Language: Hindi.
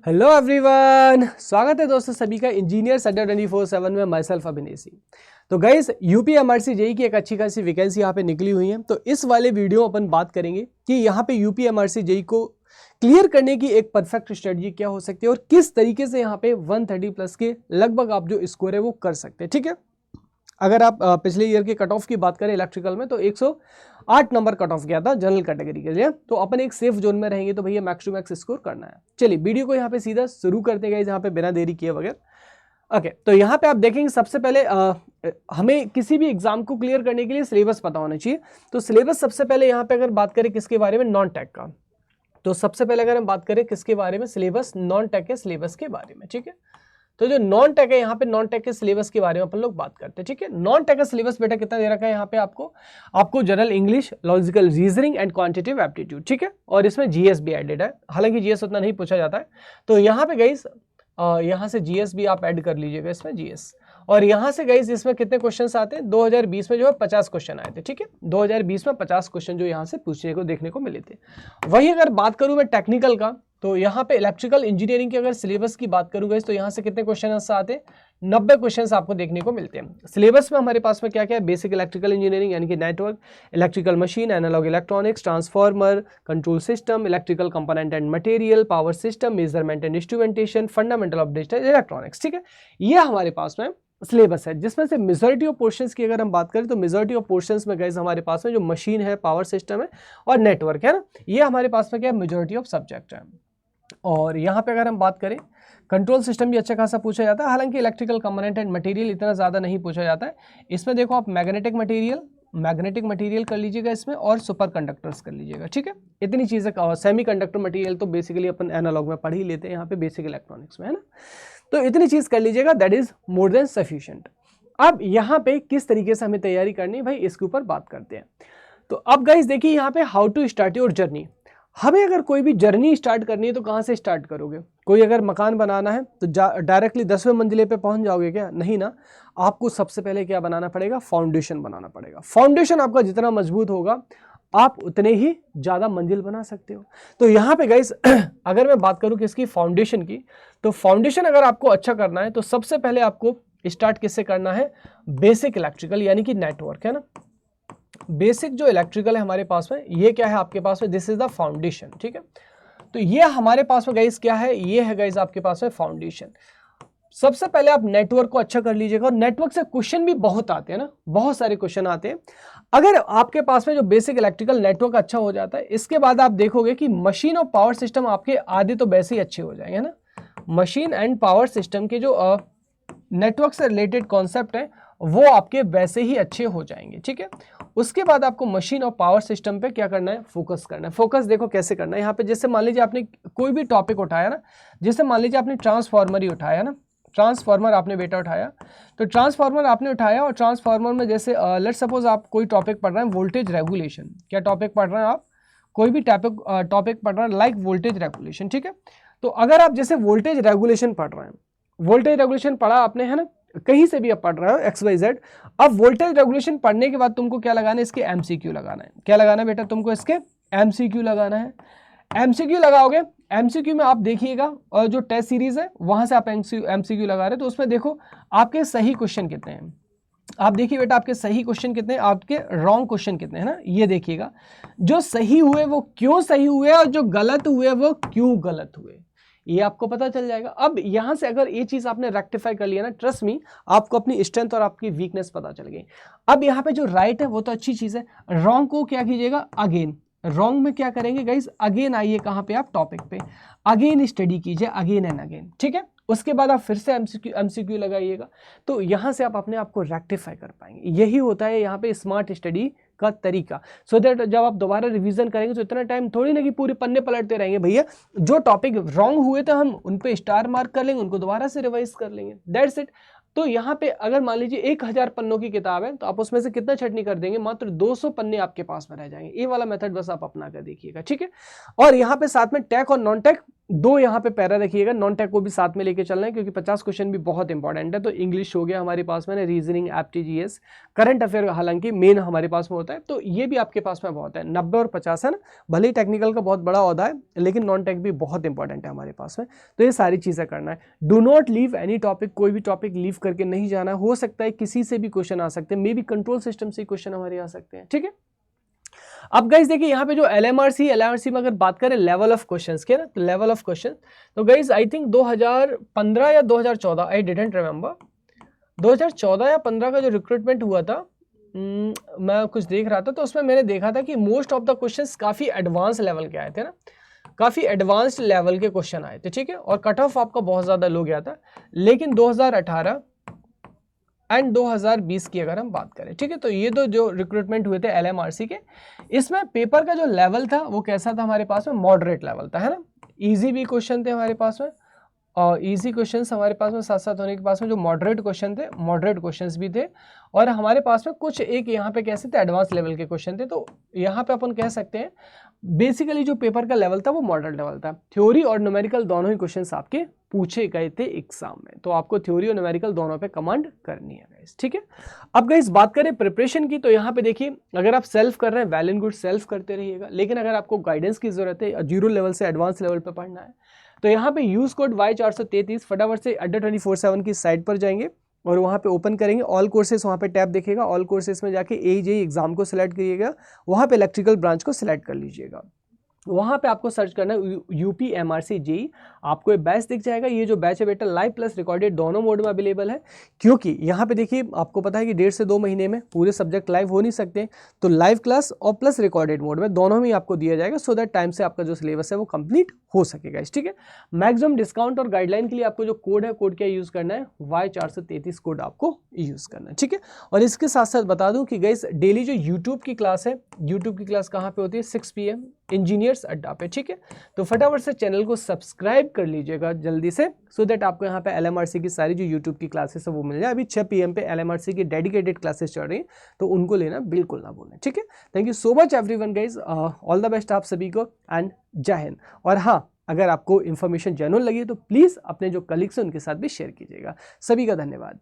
हेलो एवरीवन, स्वागत है दोस्तों सभी का इंजीनियर अड्डा 24/7 में। माई सेल्फ अभिनेशी। तो गाइस, यूपीएमआरसी जेई की एक अच्छी खासी वैकेंसी यहाँ पे निकली हुई है। तो इस वाले वीडियो अपन बात करेंगे कि यहाँ पे यूपीएमआरसी जेई को क्लियर करने की एक परफेक्ट स्ट्रेटजी क्या हो सकती है और किस तरीके से यहाँ पे 130 प्लस के लगभग आप जो स्कोर है वो कर सकते हैं। ठीक है, अगर आप पिछले ईयर के कट ऑफ की बात करें इलेक्ट्रिकल में तो 108 नंबर कट ऑफ गया था जनरल कैटेगरी के लिए। तो अपन एक सेफ जोन में रहेंगे तो भैया मैक्स टू मैक्स स्कोर करना है। चलिए वीडियो को यहाँ पे सीधा शुरू करते गए, यहाँ पे बिना देरी किए बगैर। ओके, तो यहाँ पे आप देखेंगे सबसे पहले हमें किसी भी एग्जाम को क्लियर करने के लिए सिलेबस पता होना चाहिए। तो सिलेबस सबसे पहले यहाँ पे अगर बात करें किसके बारे में, नॉन टेक का। तो सबसे पहले अगर हम बात करें किसके बारे में, सिलेबस नॉन टेक के सिलेबस के बारे में। ठीक है, तो जो नॉन टेक है यहाँ पे नॉन टेक के सिलेबस के बारे में अपन लोग बात करते हैं। ठीक है, नॉन टेक का सिलेबस बेटा कितना दे रखा है यहाँ पे आपको general English, logical reasoning and quantitative aptitude. ठीक है, और इसमें जीएस भी एडेड है, हालांकि जीएस उतना नहीं पूछा जाता है। तो यहाँ पे गाइस यहाँ से जीएस भी आप ऐड कर लीजिएगा इसमें, जीएस। और यहाँ से गाइस इसमें कितने क्वेश्चंस आते हैं, 2020 में जो है 50 क्वेश्चन आए थे। ठीक है, 2020 में 50 क्वेश्चन जो यहाँ से पूछने को देखने को मिले थे। वही अगर बात करूँ मैं टेक्निकल का, तो यहाँ पे इलेक्ट्रिकल इंजीनियरिंग के अगर सिलेबस की बात करूँगा तो यहाँ से कितने क्वेश्चन आते हैं, 90 क्वेश्चंस आपको देखने को मिलते हैं। सिलेबस में हमारे पास में क्या क्या है, बेसिक इलेक्ट्रिकल इंजीनियरिंग यानी कि network, electrical machine, analog electronics, transformer, control system, electrical component and material, power system, measurement and instrumentation, fundamental of digital electronics. ठीक है, ये हमारे पास में सिलेबस है, जिसमें से मेजॉरिटी ऑफ पोर्शंस की अगर हम बात करें तो मेजॉरिटी ऑफ पोर्शंस में गाइस हमारे पास में जो मशीन है, पावर सिस्टम है और नेटवर्क है ना, ये हमारे पास में क्या है, मेजॉरिटी ऑफ सब्जेक्ट है। और यहाँ पे अगर हम बात करें कंट्रोल सिस्टम भी अच्छा खासा पूछा जाता है, हालांकि इलेक्ट्रिकल कंपोनेंट एंड मटेरियल इतना ज़्यादा नहीं पूछा जाता है। इसमें देखो आप मैग्नेटिक मटेरियल कर लीजिएगा इसमें, और सुपर कंडक्टर्स कर लीजिएगा। ठीक है, इतनी चीज़ें। सेमी कंडक्टर मटेरियल तो बेसिकली अपन एनालॉग में पढ़ ही लेते हैं, यहाँ पे बेसिक इलेक्ट्रॉनिक्स में है ना, तो इतनी चीज़ कर लीजिएगा, that is more than sufficient. अब यहाँ पे किस तरीके से हमें तैयारी करनी है भाई, इसके ऊपर बात करते हैं। तो अब गाइस देखिए यहाँ पे how to start your journey. हमें अगर कोई भी जर्नी स्टार्ट करनी है तो कहाँ से स्टार्ट करोगे। कोई अगर मकान बनाना है तो डायरेक्टली 10वें मंजिले पे पहुंच जाओगे क्या, नहीं ना। आपको सबसे पहले क्या बनाना पड़ेगा, फाउंडेशन बनाना पड़ेगा। फाउंडेशन आपका जितना मजबूत होगा आप उतने ही ज़्यादा मंजिल बना सकते हो। तो यहाँ पे गाइस अगर मैं बात करूँ किसकी, फाउंडेशन की, तो फाउंडेशन अगर आपको अच्छा करना है तो सबसे पहले आपको स्टार्ट किससे करना है, बेसिक इलेक्ट्रिकल यानी कि नेटवर्क है ना। बेसिक जो इलेक्ट्रिकल है हमारे पास में, ये क्या है आपके पास में, दिस इज द फाउंडेशन। ठीक है, तो ये हमारे पास में गाइस क्या है, ये है गाइस आपके पास में फाउंडेशन। सबसे पहले आप नेटवर्क को अच्छा कर लीजिएगा, और नेटवर्क से क्वेश्चन भी बहुत आते हैं ना, बहुत सारे क्वेश्चन आते हैं। अगर आपके पास में जो बेसिक इलेक्ट्रिकल नेटवर्क अच्छा हो जाता है, इसके बाद आप देखोगे कि मशीन और पावर सिस्टम आपके आधे तो वैसे ही अच्छे हो जाएंगे ना। मशीन एंड पावर सिस्टम के जो नेटवर्क से रिलेटेड कॉन्सेप्ट है वो आपके वैसे ही अच्छे हो जाएंगे। ठीक है, उसके बाद आपको मशीन और पावर सिस्टम पे क्या करना है, फोकस करना है। फोकस देखो कैसे करना है, यहाँ पे जैसे मान लीजिए आपने कोई भी टॉपिक उठाया ना, जैसे मान लीजिए आपने ट्रांसफार्मर ही उठाया ना, ट्रांसफार्मर आपने बेटा उठाया, तो ट्रांसफार्मर आपने उठाया और ट्रांसफार्मर में जैसे लेट सपोज आप कोई टॉपिक पढ़ रहे हैं, वोल्टेज रेगुलेशन। क्या टॉपिक पढ़ रहे हैं आप, कोई भी टॉपिक पढ़ रहे हैं लाइक वोल्टेज रेगुलेशन। ठीक है, तो अगर आप जैसे वोल्टेज रेगुलेशन पढ़ रहे हैं, वोल्टेज रेगुलेशन पढ़ा आपने है ना, कहीं से भी आप पढ़ रहे हो XYZ। अब वोल्टेज रेगुलेशन पढ़ने के बाद तुमको क्या लगाना है, इसके MCQ लगाना है। क्या लगाना है बेटा, तुमको इसके MCQ लगाना है। MCQ लगाओगे, MCQ में आप देखिएगा, और जो टेस्ट सीरीज है वहां से आप MCQ लगा रहे हैं, तो उसमें देखो आपके सही क्वेश्चन कितने हैं। आप देखिए बेटा आपके सही क्वेश्चन कितने हैं, आपके रॉन्ग क्वेश्चन कितने हैं ना, ये देखिएगा। जो सही हुए वो क्यों सही हुए, और जो गलत हुए वो क्यों गलत हुए, ये आपको पता चल जाएगा। अब यहां से अगर ये चीज आपने रेक्टिफाई कर लिया ना, ट्रस्ट मी, आपको अपनी स्ट्रेंथ और आपकी वीकनेस पता चल गई। अब यहाँ पे जो राइट है वो तो अच्छी चीज है, रॉन्ग को क्या कीजिएगा, अगेन रॉन्ग में क्या करेंगे गाइस, अगेन आइए कहाँ पे, आप टॉपिक पे अगेन स्टडी कीजिए, अगेन एंड अगेन। ठीक है, उसके बाद आप फिर से MCQ लगाइएगा, तो यहाँ से आप अपने आप को रेक्टिफाई कर पाएंगे। यही होता है यहाँ पे स्मार्ट स्टडी का तरीका, सो दैट जब आप दोबारा रिवीजन करेंगे तो इतना टाइम थोड़ी ना कि पूरे पन्ने पलटते रहेंगे। भैया जो टॉपिक रॉन्ग हुए थे हम उन पे स्टार मार्क कर लेंगे, उनको दोबारा से रिवाइज कर लेंगे, दैट्स इट। तो यहाँ पे अगर मान लीजिए 1000 पन्नों की किताब है तो आप उसमें से कितना छटनी कर देंगे, मात्र 200 पन्ने आपके पास में रह जाएंगे। ये वाला मेथड बस आप अपना कर देखिएगा। ठीक है, और यहाँ पे साथ में टेक और नॉन टेक 2 यहाँ पे पैरा रखिएगा, नॉन टेक को भी साथ में लेके चलना है क्योंकि 50 क्वेश्चन भी बहुत इंपॉर्टेंट है। तो इंग्लिश हो गया हमारे पास में, रीजनिंग, एप्टीजीएस, करंट अफेयर हालांकि मेन हमारे पास में होता है, तो ये भी आपके पास में बहुत है। 90 और 50 है ना, भले ही टेक्निकल का बहुत बड़ा औहदा है लेकिन नॉन टेक भी बहुत इंपॉर्टेंट है हमारे पास में। तो ये सारी चीज़ें करना है। Do not leave any topic, कोई भी टॉपिक लीव करके नहीं जाना। हो सकता है किसी से भी क्वेश्चन आ सकते हैं, मे बी कंट्रोल सिस्टम से क्वेश्चन हमारे आ सकते हैं, ठीक है। अब गाइज देखिए यहाँ पे जो एलएमआरसी में अगर बात करें लेवल ऑफ क्वेश्चंस के ना, तो लेवल ऑफ क्वेश्चन, तो गाइज आई थिंक 2015 या 2014, आई डिडंट रिमेंबर, 2014 या 15 का जो रिक्रूटमेंट हुआ था, मैं कुछ देख रहा था तो उसमें मैंने देखा था कि मोस्ट ऑफ द क्वेश्चंस काफ़ी एडवांस लेवल के आए थे ना, काफ़ी एडवांस्ड लेवल के क्वेश्चन आए थे, ठीक है। और कट ऑफ आपका बहुत ज़्यादा लो गया था। लेकिन 2018 एंड 2020 की अगर हम बात करें, ठीक है, तो ये दो जो रिक्रूटमेंट हुए थे एलएमआरसी के, इसमें पेपर का जो लेवल था वो कैसा था हमारे पास में, मॉडरेट लेवल था, है ना। इजी भी क्वेश्चन थे हमारे पास में, और इजी क्वेश्चंस हमारे पास में साथ साथ होने के पास में जो मॉडरेट क्वेश्चन थे, मॉडरेट क्वेश्चंस भी थे, और हमारे पास में कुछ एक यहाँ पे कैसे थे, एडवांस लेवल के क्वेश्चन थे। तो यहाँ पे अपन कह सकते हैं बेसिकली जो पेपर का लेवल था वो मॉडरेट लेवल था। थ्योरी और न्यूमेरिकल दोनों ही क्वेश्चंस आपके पूछे गए थे एग्जाम में, तो आपको थ्योरी और न्यूमेरिकल दोनों पे कमांड करनी है गाइस, ठीक है। अब गाइस बात करें प्रिपरेशन की, तो यहाँ पे देखिए अगर आप सेल्फ कर रहे हैं, वेल एंड गुड, सेल्फ करते रहिएगा। लेकिन अगर आपको गाइडेंस की जरूरत है, जीरो लेवल से एडवांस लेवल पे पढ़ना है, तो यहाँ पे यूज कोड Y433 फटाफट से Adda24/7 की साइट पर जाएंगे और वहाँ पे ओपन करेंगे ऑल कोर्सेज, वहाँ पे टैब दिखेगा, ऑल कोर्सेज में जाके AJE एग्जाम को सिलेक्ट करिएगा, वहाँ पे इलेक्ट्रिकल ब्रांच को सिलेक्ट कर लीजिएगा। वहाँ पे आपको सर्च करना है यूपी एमआरसी जेई, आपको एक बैच दिख जाएगा। ये जो बैच है बेटा लाइव प्लस रिकॉर्डेड दोनों मोड में अवेलेबल है, क्योंकि यहाँ पे देखिए आपको पता है कि 1.5 से 2 महीने में पूरे सब्जेक्ट लाइव हो नहीं सकते, तो लाइव क्लास और प्लस रिकॉर्डेड मोड में दोनों में आपको दिया जाएगा, सो दैट टाइम से आपका जो सिलेबस है वो कंप्लीट हो सकेगा, ठीक है। मैक्सिमम डिस्काउंट और गाइडलाइन के लिए आपको जो कोड है, कोड क्या यूज करना है, Y433 कोड आपको यूज करना है, ठीक है। और इसके साथ साथ बता दूं कि गाइस डेली जो यूट्यूब की क्लास है, यूट्यूब की क्लास कहाँ पे होती है, 6 PM इंजीनियर्स अड्डा पे, ठीक है। तो फटाफट से चैनल को सब्सक्राइब कर लीजिएगा जल्दी से, सो दैट आपको यहाँ पे एलएमआरसी की सारी जो यूट्यूब की क्लासेस है वो मिल जाए। अभी 6 PM पे एलएमआरसी की डेडिकेटेड क्लासेस चल रही हैं, तो उनको लेना बिल्कुल ना भूलें, ठीक है। Thank you so much everyone guys, all the best आप सभी को, एंड जय हिंद। और हाँ, अगर आपको इन्फॉर्मेशन जेन्युइन लगी तो प्लीज़ अपने जो कलीग्स हैं उनके साथ भी शेयर कीजिएगा। सभी का धन्यवाद।